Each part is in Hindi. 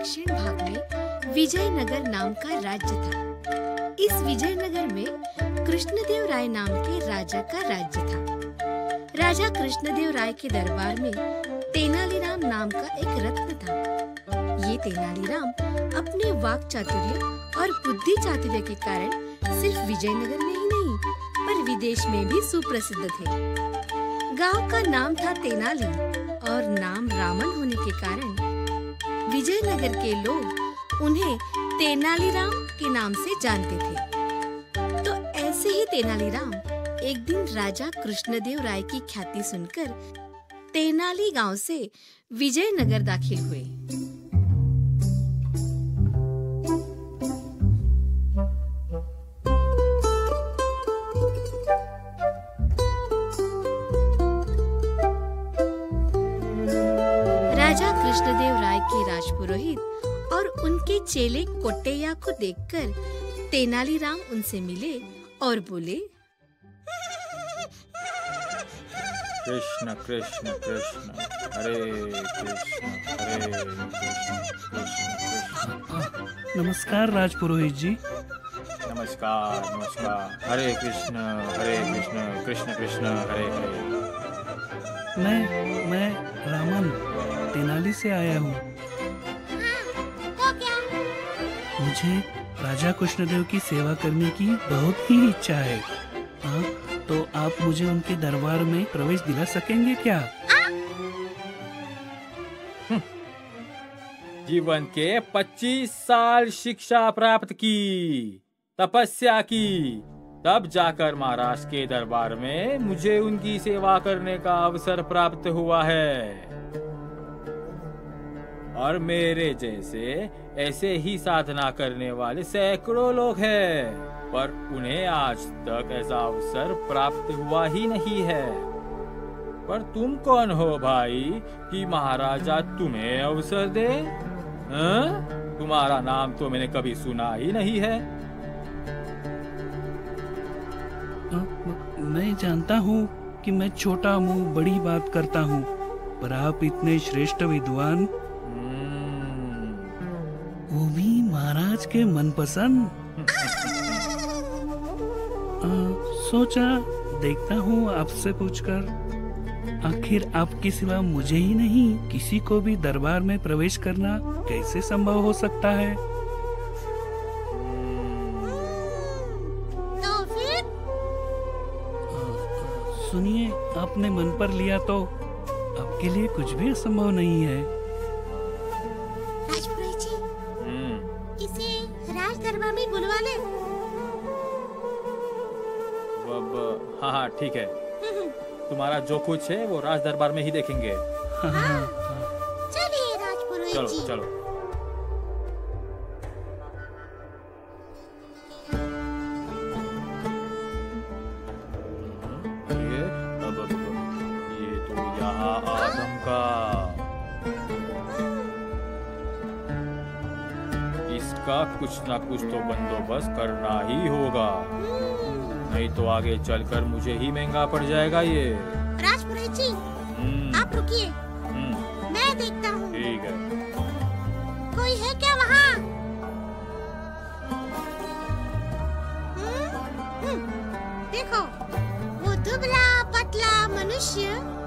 दक्षिण भाग में विजयनगर नाम का राज्य था। इस विजयनगर में कृष्णदेव राय नाम के राजा का राज्य था। राजा कृष्णदेव राय के दरबार में तेनालीराम नाम का एक रत्न था। ये तेनालीराम अपने वाक चातुर्य और बुद्धि चातुर्य के कारण सिर्फ विजयनगर में ही नहीं पर विदेश में भी सुप्रसिद्ध थे। गांव का नाम था तेनाली और नाम रामन होने के कारण विजयनगर के लोग उन्हें तेनालीराम के नाम से जानते थे। तो ऐसे ही तेनालीराम एक दिन राजा कृष्णदेव राय की ख्याति सुनकर तेनाली गांव से विजयनगर दाखिल हुए। राजा कृष्णदेव राय के राजपुरोहित और उनके चेले कोट्टैया को देखकर तेनालीराम उनसे मिले और बोले, कृष्ण कृष्ण कृष्ण हरे कृष्ण हरे कृष्ण कृष्ण कृष्ण। नमस्कार राजपुरोहित जी। नमस्कार नमस्कार। हरे कृष्ण कृष्ण कृष्ण हरे हरे। मैं रामन तेनाली से आया हूँ। तो क्या? मुझे राजा कृष्णदेव की सेवा करने की बहुत ही इच्छा है। हाँ, तो आप मुझे उनके दरबार में प्रवेश दिला सकेंगे क्या? जीवन के 25 साल शिक्षा प्राप्त की, तपस्या की, तब जाकर महाराज के दरबार में मुझे उनकी सेवा करने का अवसर प्राप्त हुआ है। और मेरे जैसे ऐसे ही साधना करने वाले सैकड़ों लोग हैं, पर उन्हें आज तक ऐसा अवसर प्राप्त हुआ ही नहीं है। पर तुम कौन हो भाई कि महाराजा तुम्हें अवसर दे? तुम्हारा नाम तो मैंने कभी सुना ही नहीं है। मैं जानता हूँ कि मैं छोटा मुंह बड़ी बात करता हूँ, पर आप इतने श्रेष्ठ विद्वान, वो भी महाराज के मनपसंद। सोचा देखता हूँ आपसे पूछकर, आखिर आपके सिवा मुझे ही नहीं किसी को भी दरबार में प्रवेश करना कैसे संभव हो सकता है? तो फिर? सुनिए, आपने मन पर लिया तो आपके लिए कुछ भी असंभव नहीं है। राजपुरोहित जी, इसे राज दरबार में बुलवा ले। हाँ ठीक है। तुम्हारा जो कुछ है वो राज दरबार में ही देखेंगे। चलिए राजपुरोहित चलो जी। चलो। ये तो यहाँ आदम का, इसका कुछ ना कुछ तो बंदोबस्त करना ही होगा, नहीं तो आगे चलकर मुझे ही महंगा पड़ जाएगा ये। राजपुरोहित जी, आप रुकिए, मैं देखता हूँ। ठीक है। कोई है क्या वहाँ? देखो, वो दुबला पतला मनुष्य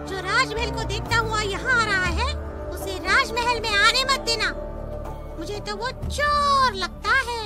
जो राजमहल को देखता हुआ यहाँ आ रहा है, उसे राजमहल में आने मत देना। मुझे तो वो चोर लगता है।